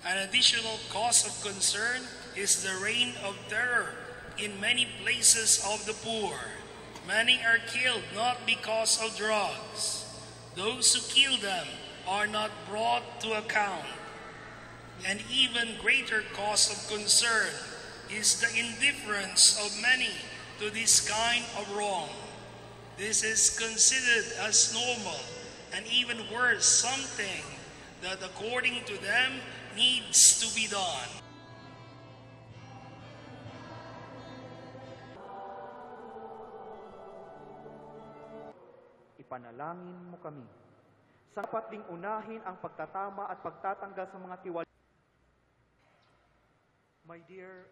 An additional cause of concern is the reign of terror in many places of the poor. Many are killed not because of drugs. Those who kill them are not brought to account. An even greater cause of concern is the indifference of many to this kind of wrong. This is considered as normal, and even worse, something that according to them needs to be done. Ipanalangin mo kami. Sapat ding unahin ang pagtatama at pagtatanggal sa mga tiwala. My dear